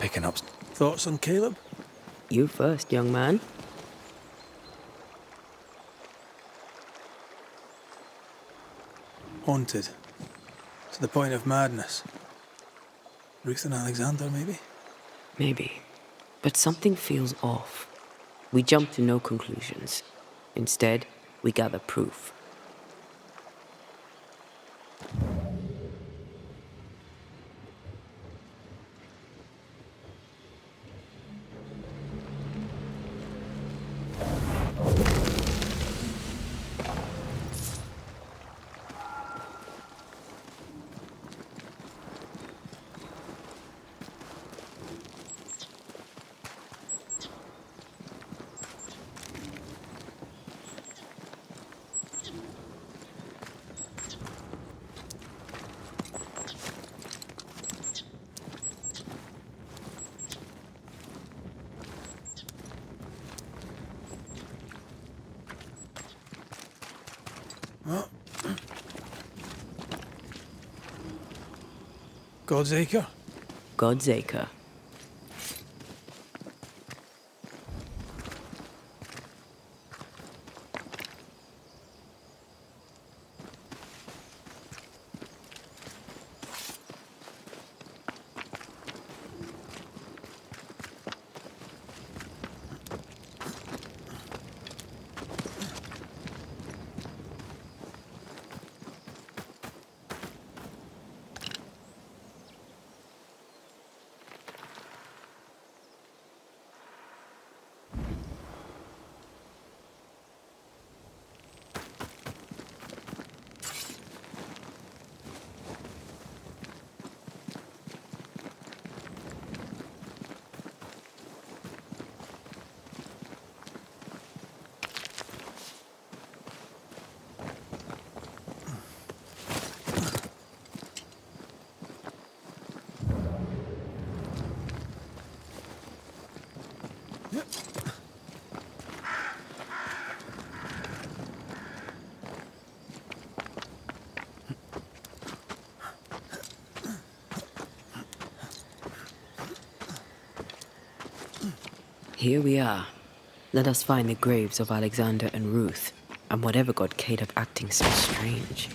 picking up thoughts on Caleb. You first, young man. Haunted. To the point of madness. Ruth and Alexander, maybe? Maybe. But something feels off. We jump to no conclusions. Instead, we gather proof. God's Acre? God's Acre. Here we are. Let us find the graves of Alexander and Ruth, and whatever got Caleb acting so strange.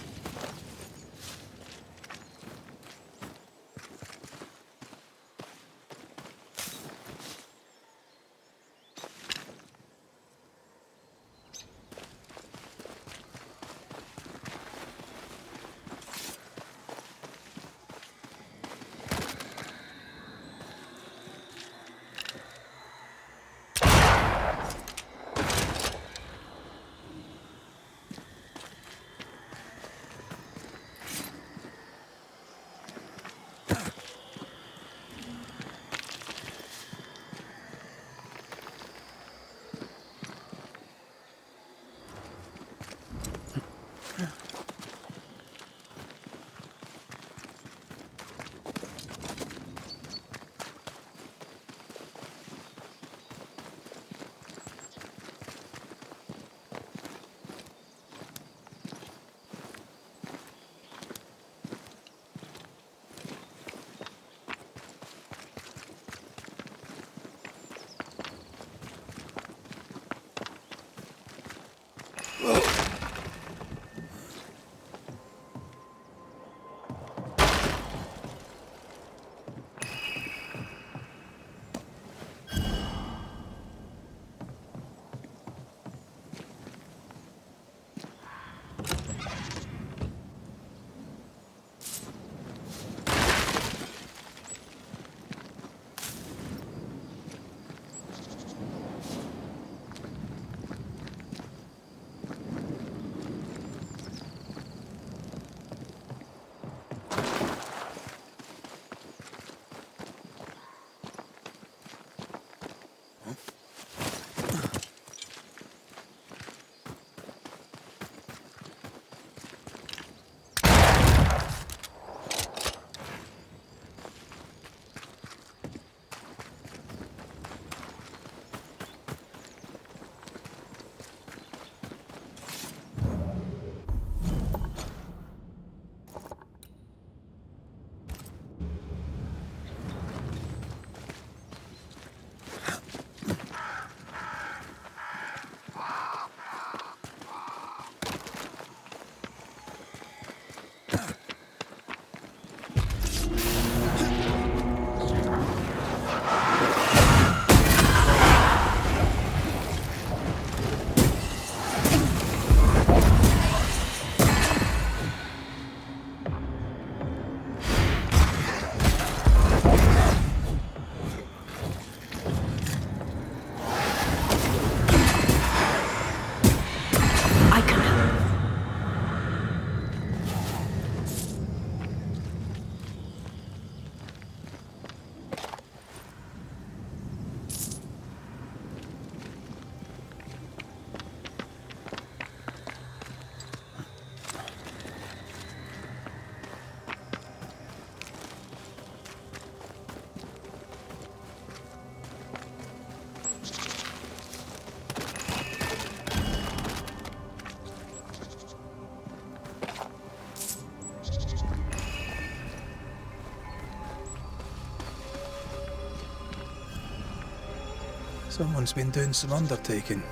Someone's been doing some undertaking.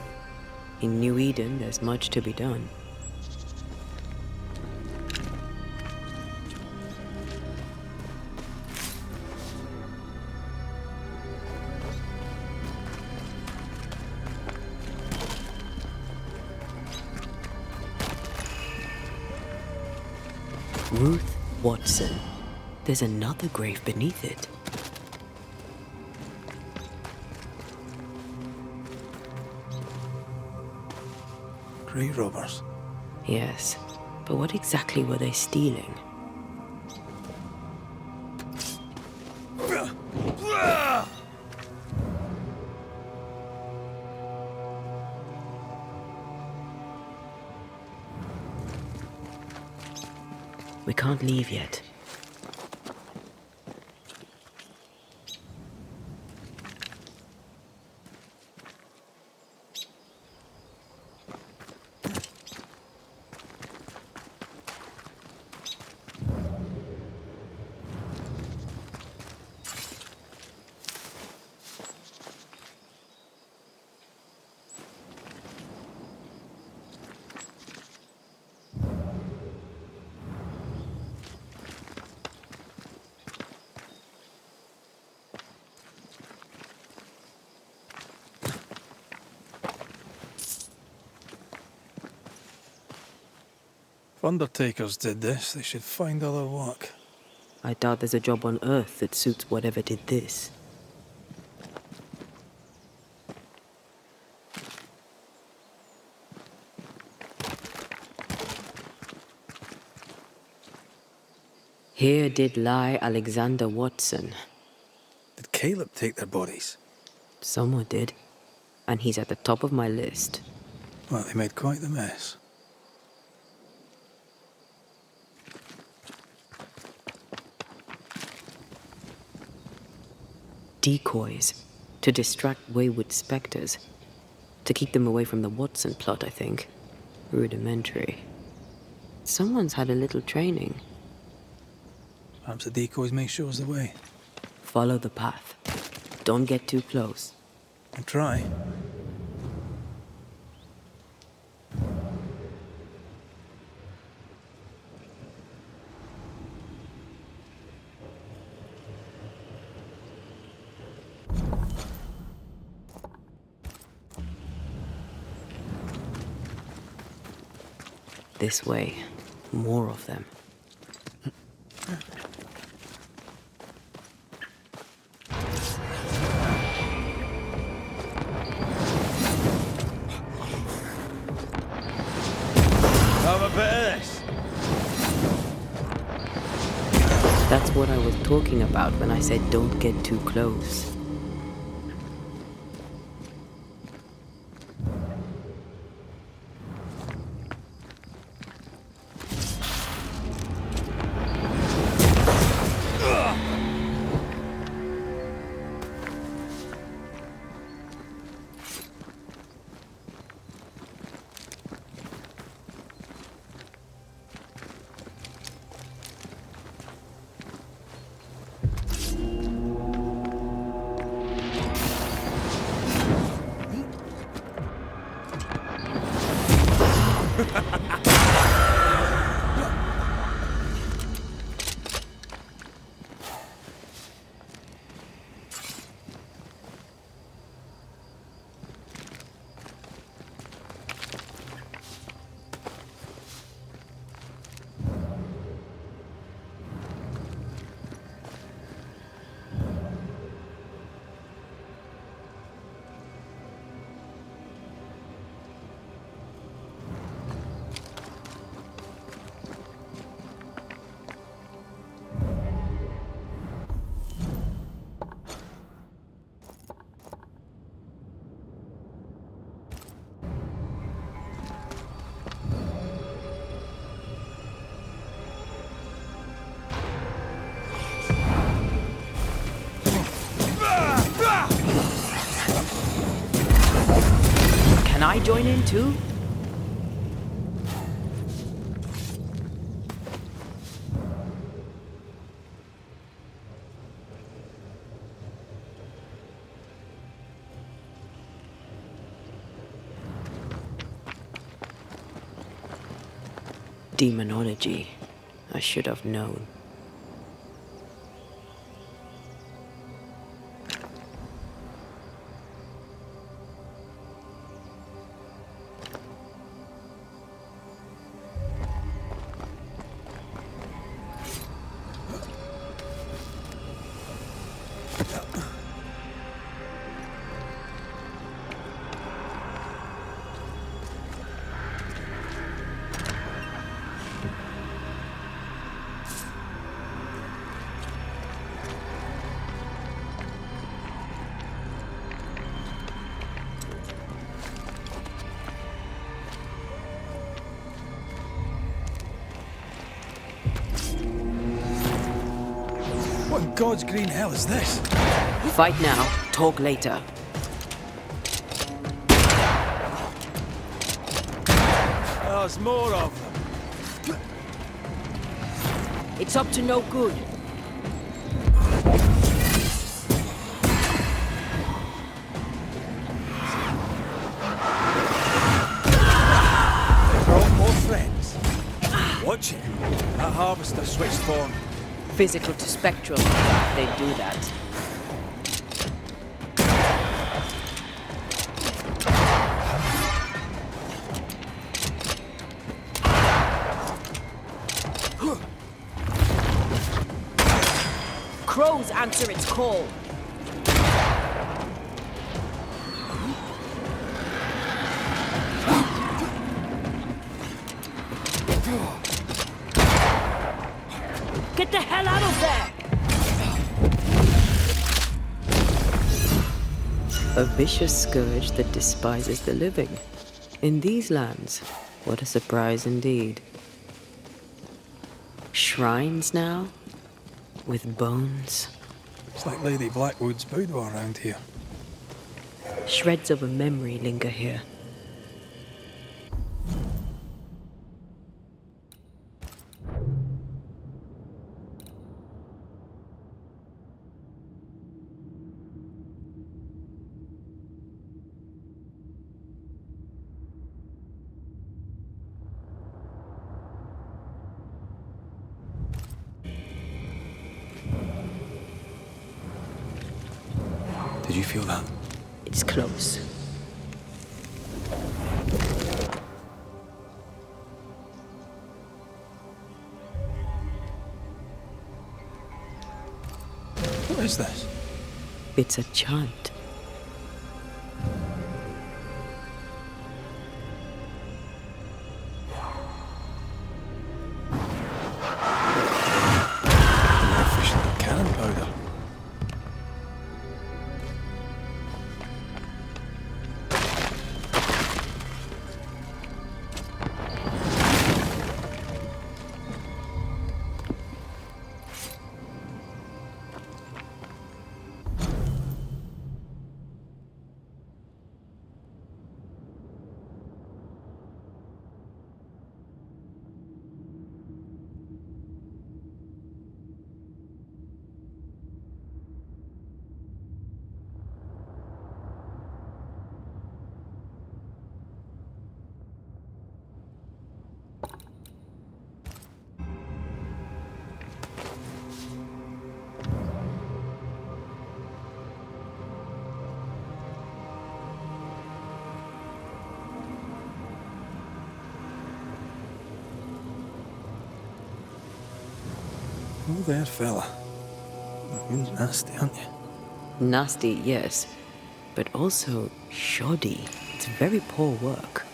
In New Eden, there's much to be done. Ruth Watson. There's another grave beneath it. Grave robbers. Yes, but what exactly were they stealing? We can't leave yet. If undertakers did this, they should find other work. I doubt there's a job on Earth that suits whatever did this. Here did lie Alexander Watson. Did Caleb take their bodies? Someone did. And he's at the top of my list. Well, they made quite the mess. Decoys. To distract wayward specters. To keep them away from the Watson plot, I think. Rudimentary. Someone's had a little training. Perhaps the decoys may show us the way. Follow the path. Don't get too close. And try. This way. More of them. Have a bit of this. That's what I was talking about when I said don't get too close. Can I join in too? Demonology. I should have known. What in God's green hell is this? Fight now, talk later. There's more of them. It's up to no good. They brought more friends. Watch it. That harvester switched form. Physical to spectral. They do that. Crows answer its call. Get the hell out of there! A vicious scourge that despises the living. In these lands, what a surprise indeed. Shrines now? With bones? It's like Lady Blackwood's boudoir around here. Shreds of a memory linger here. Did you feel that? It's close. What is this? It's a chant. Artificial cannon powder. Oh, there, fella. You're nasty, aren't you? Nasty, yes, but also shoddy. It's very poor work.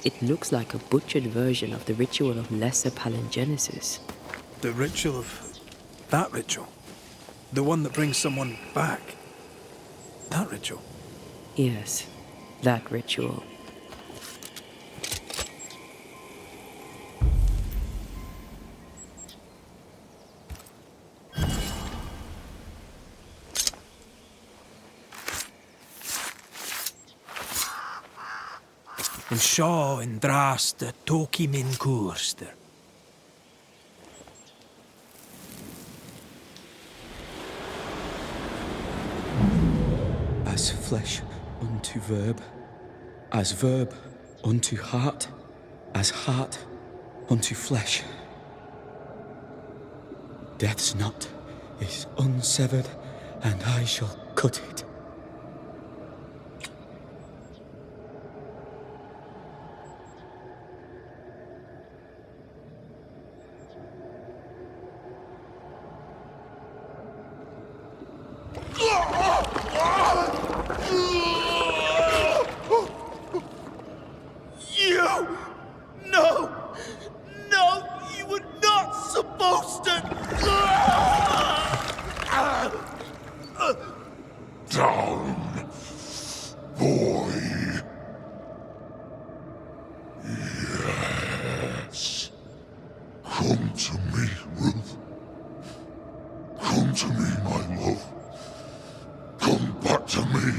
It looks like a butchered version of the ritual of Lesser Palingenesis. The ritual of... that ritual? The one that brings someone back? That ritual? Yes, that ritual. And Shaw and Drast the Toki Min Kurster. As flesh unto verb, as verb unto heart, as heart unto flesh. Death's knot is unsevered, and I shall cut it. You! No! No! You were not supposed to! Down, boy. Yes. Come to me, Ruth. Come to me, my love. Come back to me.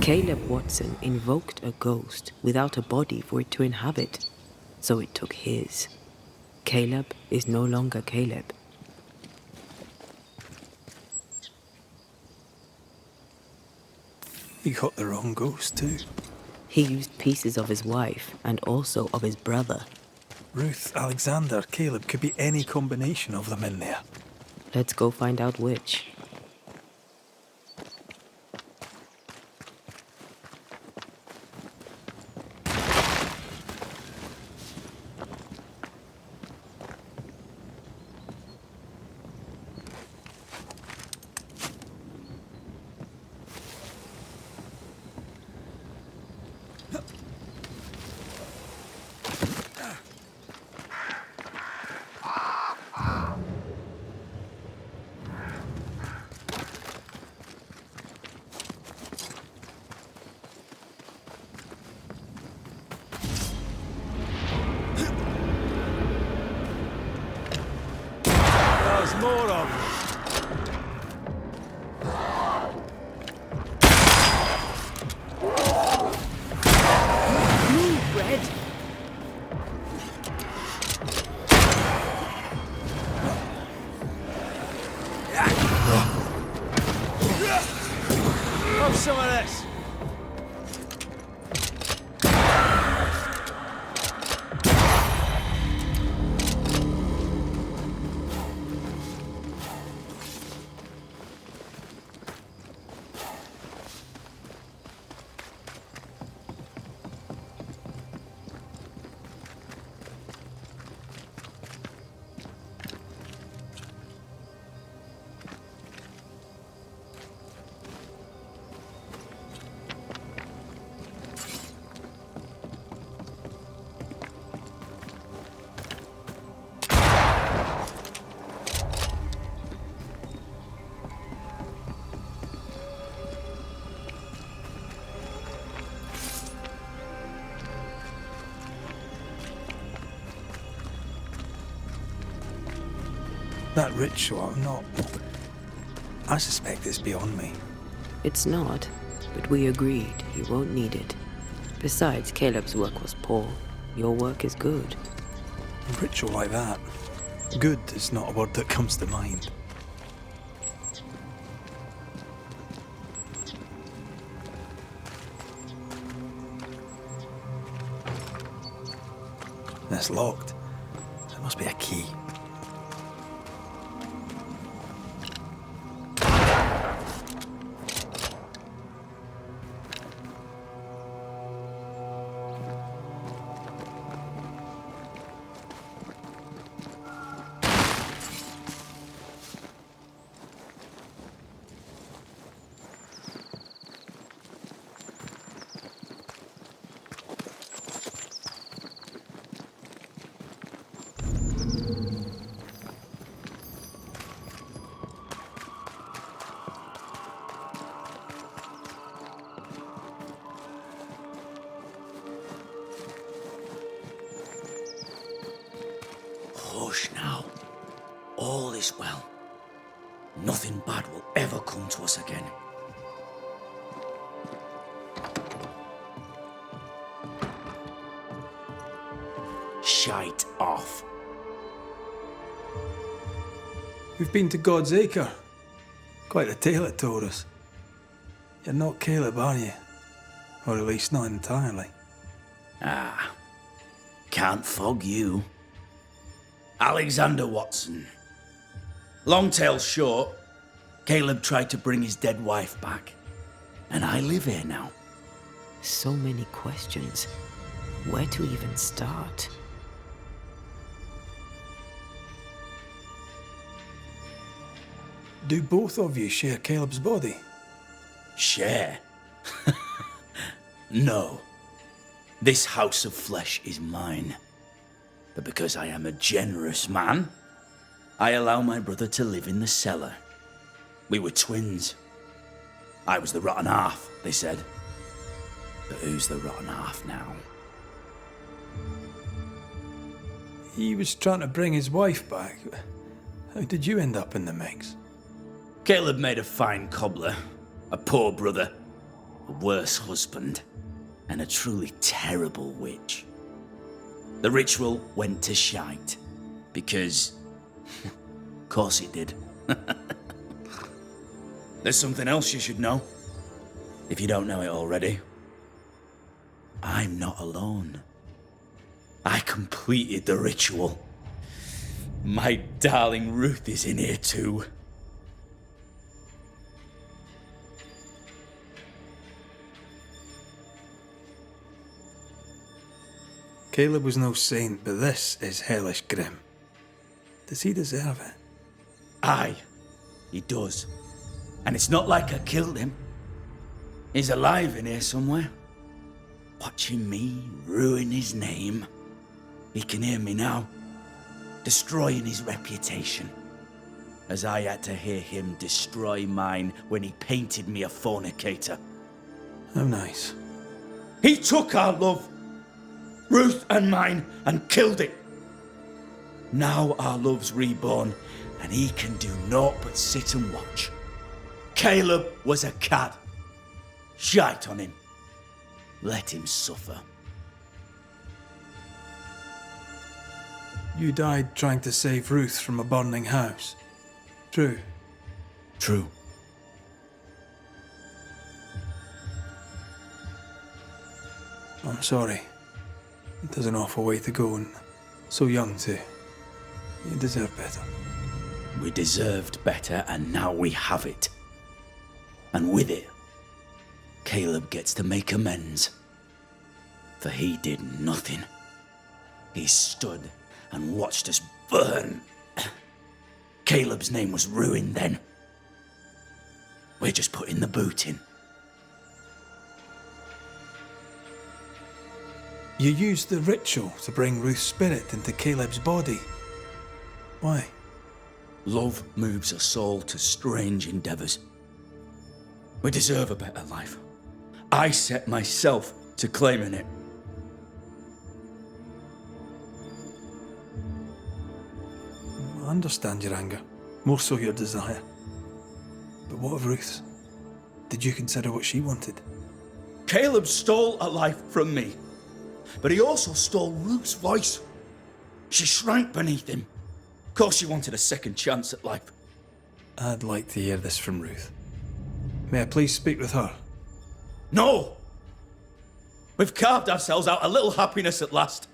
Caleb Watson invoked a ghost without a body for it to inhabit, so it took his. Caleb is no longer Caleb. He got the wrong ghost too. He used pieces of his wife and also of his brother. Ruth, Alexander, Caleb, could be any combination of them in there. Let's go find out which. There's more of them. Move, Red! Have some of this. That ritual, I suspect it's beyond me. It's not, but we agreed he won't need it. Besides, Caleb's work was poor. Your work is good. A ritual like that. Good is not a word that comes to mind. It's locked. There must be a key. Hush now. All is well. Nothing bad will ever come to us again. Shite off. We've been to God's Acre. Quite a tale it told us. You're not Caleb, are you? Or at least not entirely. Ah, can't fog you. Alexander Watson. Long tale short, Caleb tried to bring his dead wife back. And I live here now. So many questions. Where to even start? Do both of you share Caleb's body? Share? No. This house of flesh is mine. But because I am a generous man, I allow my brother to live in the cellar. We were twins. I was the rotten half, they said. But who's the rotten half now? He was trying to bring his wife back. How did you end up in the mix? Caleb made a fine cobbler, a poor brother, a worse husband, and a truly terrible witch. The ritual went to shite, because... of course it did. There's something else you should know, if you don't know it already. I'm not alone. I completed the ritual. My darling Ruth is in here too. Caleb was no saint, but this is hellish grim. Does he deserve it? Aye, he does. And it's not like I killed him. He's alive in here somewhere. Watching me ruin his name. He can hear me now. Destroying his reputation. As I had to hear him destroy mine when he painted me a fornicator. How nice. He took our love, Ruth and mine, and killed it. Now our love's reborn, and he can do naught but sit and watch. Caleb was a cad. Shite on him. Let him suffer. You died trying to save Ruth from a burning house. True. True. I'm sorry. It was an awful way to go, and so young too. You deserve better. We deserved better, and now we have it. And with it, Caleb gets to make amends. For he did nothing. He stood and watched us burn. Caleb's name was ruined then. We're just putting the boot in. You used the ritual to bring Ruth's spirit into Caleb's body. Why? Love moves a soul to strange endeavors. We deserve a better life. I set myself to claiming it. I understand your anger, more so your desire. But what of Ruth's? Did you consider what she wanted? Caleb stole a life from me, but he also stole Ruth's voice. She shrank beneath him. Of course she wanted a second chance at life. I'd like to hear this from Ruth. May I please speak with her? No! We've carved ourselves out a little happiness at last.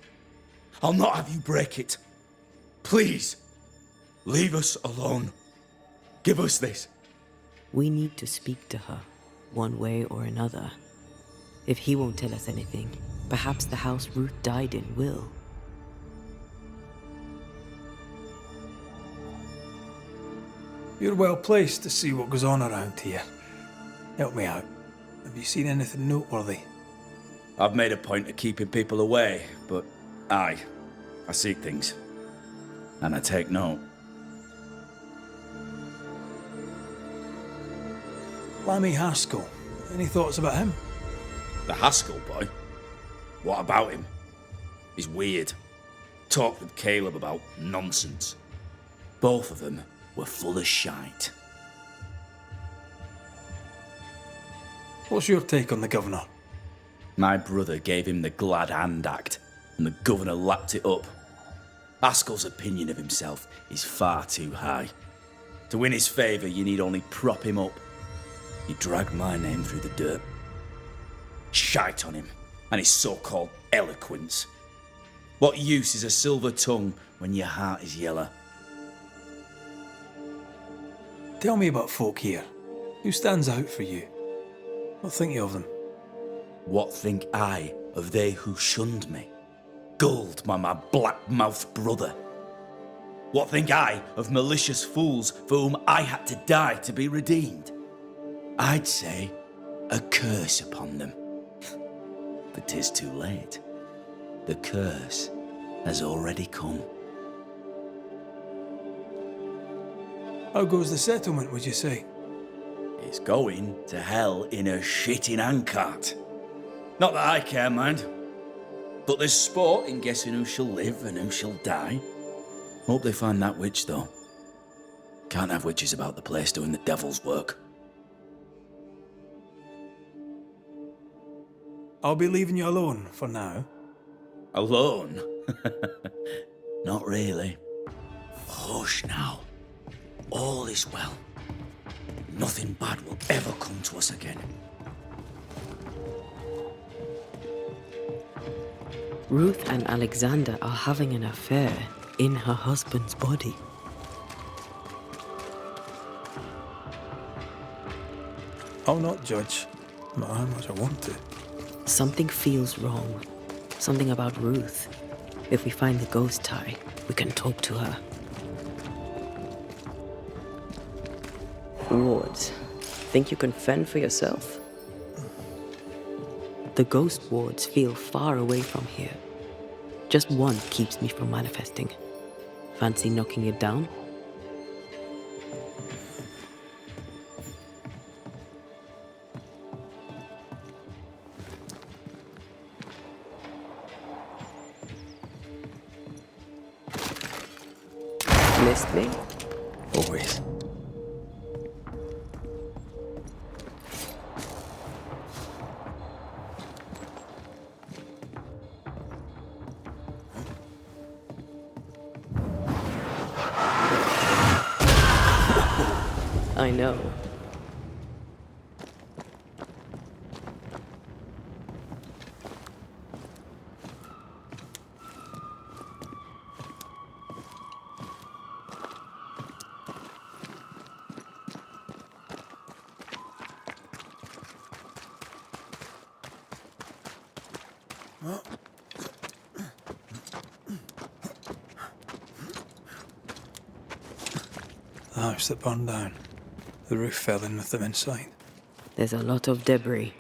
I'll not have you break it. Please, leave us alone. Give us this. We need to speak to her, one way or another. If he won't tell us anything, perhaps the house Ruth died in will. You're well placed to see what goes on around here. Help me out. Have you seen anything noteworthy? I've made a point of keeping people away, but I see things. And I take note. Lammy Haskell. Any thoughts about him? The Haskell boy? What about him? He's weird. Talked with Caleb about nonsense. Both of them were full of shite. What's your take on the governor? My brother gave him the Glad Hand Act, and the governor lapped it up. Haskell's opinion of himself is far too high. To win his favour, you need only prop him up. He dragged my name through the dirt. Shite on him and his so-called eloquence. What use is a silver tongue when your heart is yellow? Tell me about folk here. Who stands out for you? What think you of them? What think I of they who shunned me, gulled by my black-mouthed brother? What think I of malicious fools for whom I had to die to be redeemed? I'd say a curse upon them. But 'tis too late. The curse has already come. How goes the settlement, would you say? It's going to hell in a shitting handcart. Not that I care, mind. But there's sport in guessing who shall live and who shall die. Hope they find that witch, though. Can't have witches about the place doing the devil's work. I'll be leaving you alone for now. Alone? Not really. Hush now. All is well. Nothing bad will ever come to us again. Ruth and Alexander are having an affair in her husband's body. I'll not judge, no matter how much I want to. Something feels wrong. Something about Ruth. If we find the ghost tie, we can talk to her. Wards, think you can fend for yourself? The ghost wards feel far away from here. Just one keeps me from manifesting. Fancy knocking it down? Missed me? Always. I know. The house that burned down. The roof fell in with them inside. There's a lot of debris.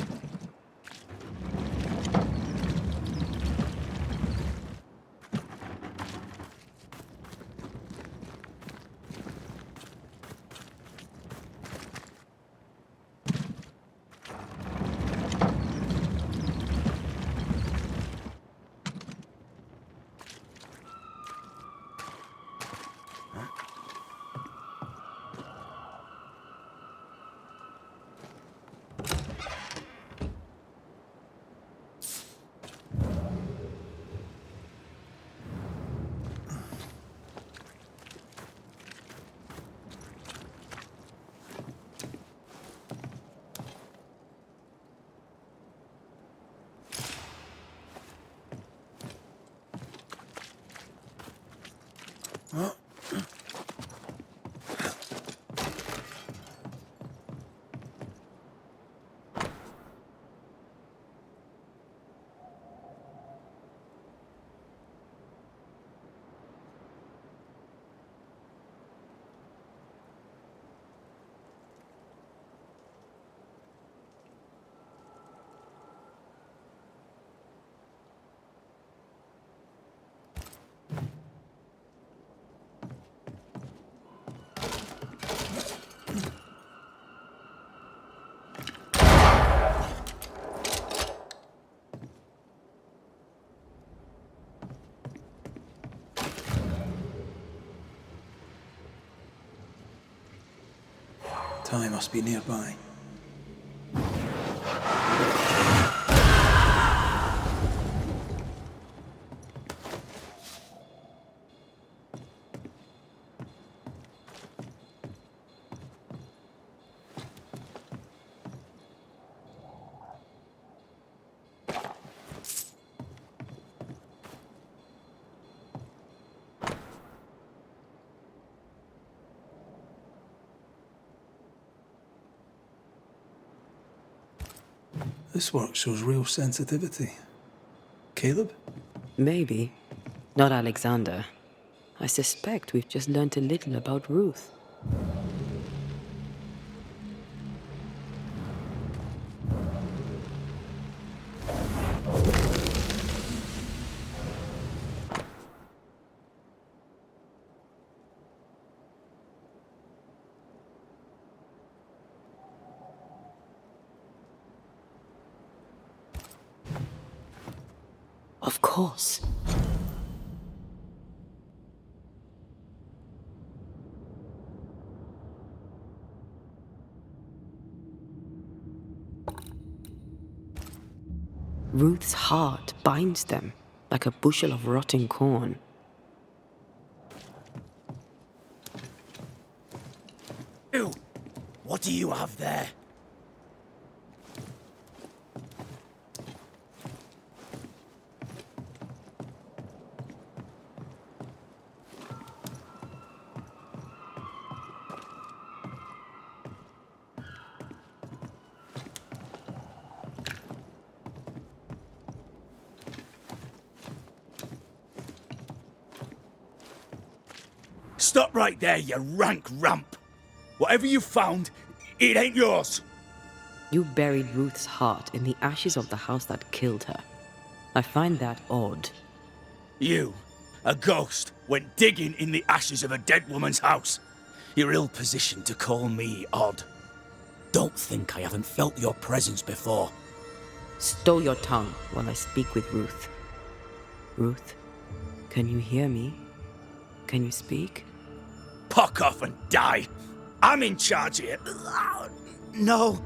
Ty must be nearby. This work shows real sensitivity. Caleb? Maybe. Not Alexander. I suspect we've just learned a little about Ruth. Of course. Ruth's heart binds them like a bushel of rotting corn. Ew! What do you have there? Stop right there, you rank ramp! Whatever you found, it ain't yours! You buried Ruth's heart in the ashes of the house that killed her. I find that odd. You, a ghost, went digging in the ashes of a dead woman's house. You're ill-positioned to call me odd. Don't think I haven't felt your presence before. Stow your tongue while I speak with Ruth. Ruth, can you hear me? Can you speak? Puck off and die! I'm in charge here. No.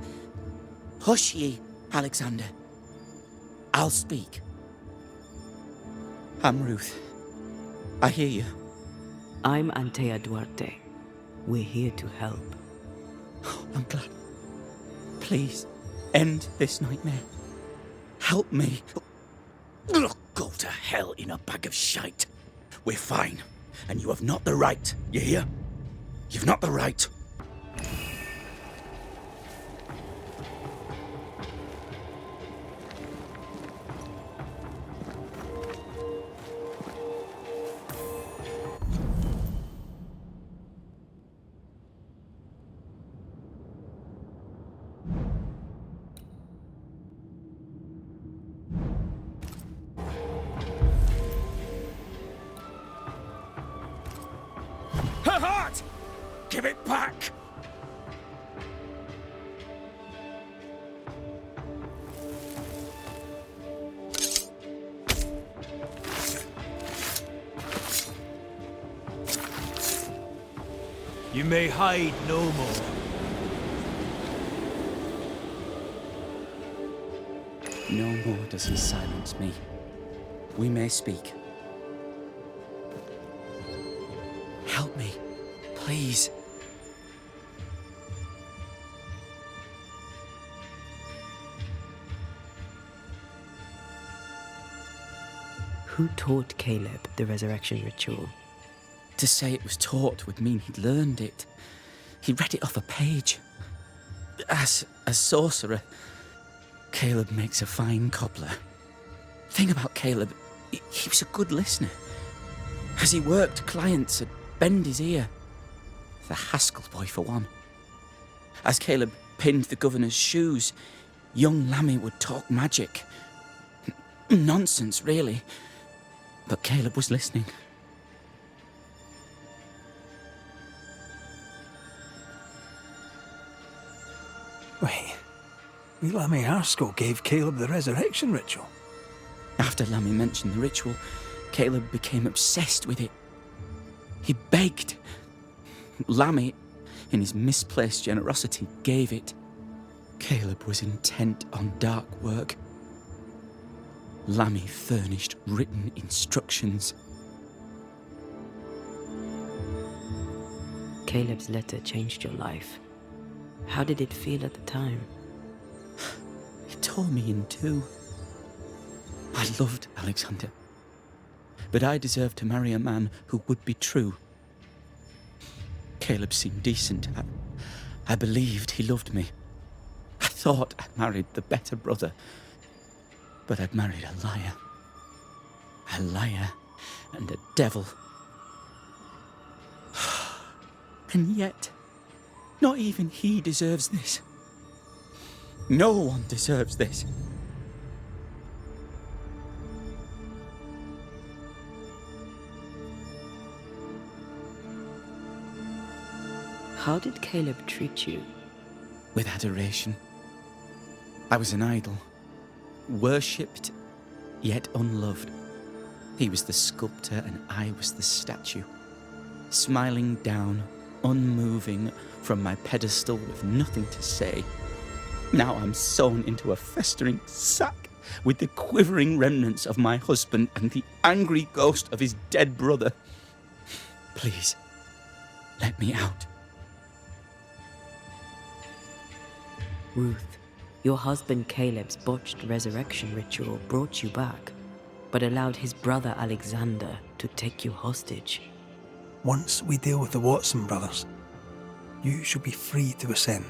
Hush ye, Alexander. I'll speak. I'm Ruth. I hear you. I'm Antea Duarte. We're here to help. I'm glad. Please, end this nightmare. Help me. Go to hell in a bag of shite. We're fine, and you have not the right, you hear? You've not the right. Her heart! Give it back! You may hide no more. No more does he silence me. We may speak. Help me, please. Who taught Caleb the resurrection ritual? To say it was taught would mean he'd learned it. He read it off a page. As a sorcerer, Caleb makes a fine cobbler. Thing about Caleb, he was a good listener. As he worked, clients would bend his ear. The Haskell boy, for one. As Caleb pinned the governor's shoes, young Lammy would talk magic. Nonsense, really. But Caleb was listening. Wait, Lammy Haskell gave Caleb the resurrection ritual? After Lammy mentioned the ritual, Caleb became obsessed with it. He begged. Lammy, in his misplaced generosity, gave it. Caleb was intent on dark work. Lammy furnished written instructions. Caleb's letter changed your life. How did it feel at the time? It tore me in two. I loved Alexander, but I deserved to marry a man who would be true. Caleb seemed decent. I believed he loved me. I thought I'd married the better brother, but I'd married a liar. A liar and a devil. And yet, not even he deserves this. No one deserves this. How did Caleb treat you? With adoration. I was an idol, worshipped, yet unloved. He was the sculptor and I was the statue, smiling down, unmoving from my pedestal with nothing to say. Now I'm sewn into a festering sack with the quivering remnants of my husband and the angry ghost of his dead brother. Please, let me out. Ruth, your husband Caleb's botched resurrection ritual brought you back, but allowed his brother Alexander to take you hostage. Once we deal with the Watson brothers, you shall be free to ascend.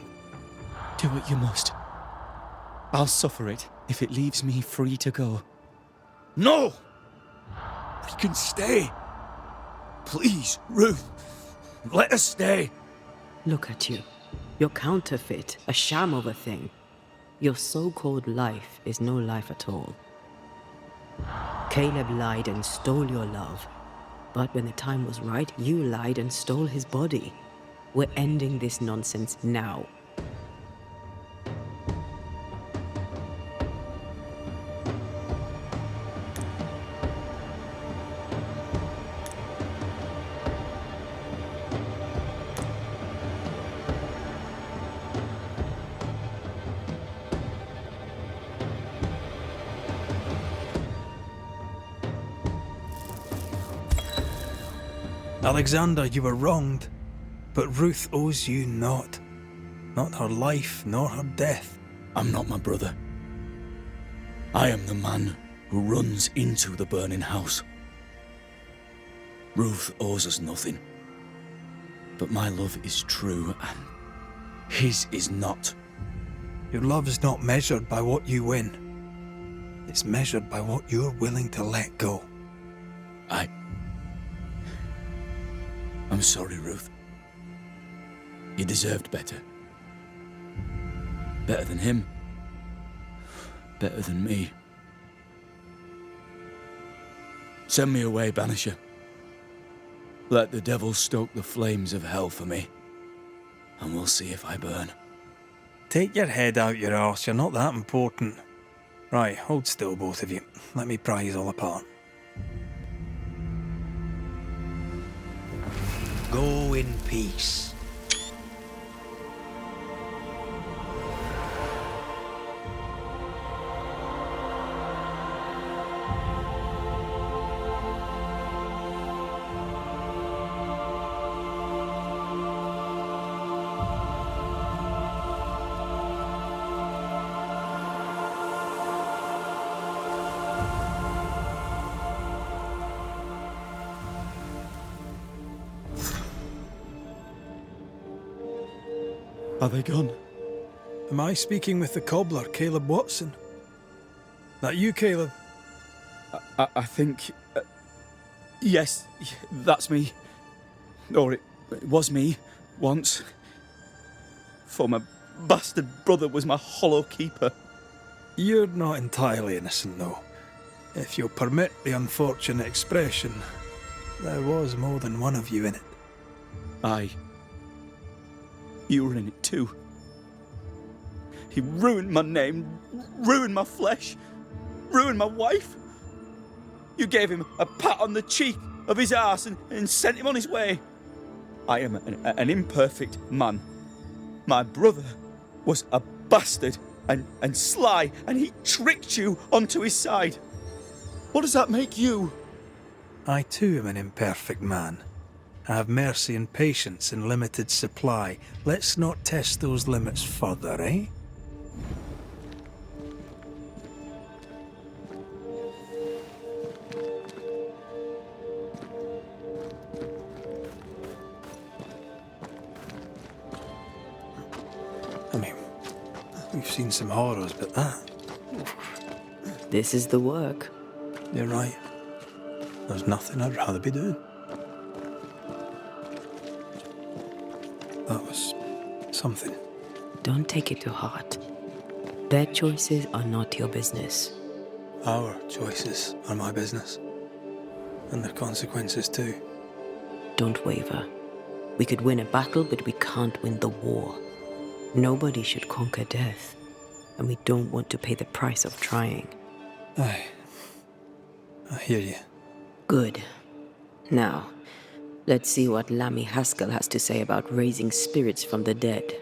Do what you must. I'll suffer it if it leaves me free to go. No! We can stay. Please, Ruth, let us stay. Look at you. You're counterfeit, a sham of a thing. Your so-called life is no life at all. Caleb lied and stole your love. But when the time was right, you lied and stole his body. We're ending this nonsense now. Alexander, you were wronged, but Ruth owes you naught. Not her life, nor her death. I'm not my brother. I am the man who runs into the burning house. Ruth owes us nothing. But my love is true and his is not. Your love is not measured by what you win. It's measured by what you're willing to let go. I'm sorry, Ruth. You deserved better. Better than him. Better than me. Send me away, Banisher. Let the devil stoke the flames of hell for me, and we'll see if I burn. Take your head out your arse, you're not that important. Right, hold still, both of you. Let me pry you all apart. Go in peace. Are they gone? Am I speaking with the cobbler, Caleb Watson? That you, Caleb? I think... yes, that's me. Or it was me, once. For my bastard brother was my hollow keeper. You're not entirely innocent, though. If you'll permit the unfortunate expression, there was more than one of you in it. Aye. You were in it too. He ruined my name, ruined my flesh, ruined my wife. You gave him a pat on the cheek of his arse and sent him on his way. I am an imperfect man. My brother was a bastard and sly, and he tricked you onto his side. What does that make you? I too am an imperfect man. I have mercy and patience in limited supply. Let's not test those limits further, eh? I mean, We've seen some horrors, but that, This is the work. you're right. There's nothing I'd rather be doing. That was something. Don't take it to heart. Their choices are not your business. Our choices are my business. And the consequences too. Don't waver. We could win a battle, but we can't win the war. Nobody should conquer death, and we don't want to pay the price of trying. Aye. I hear you. Good. Now, let's see what Lammy Haskell has to say about raising spirits from the dead.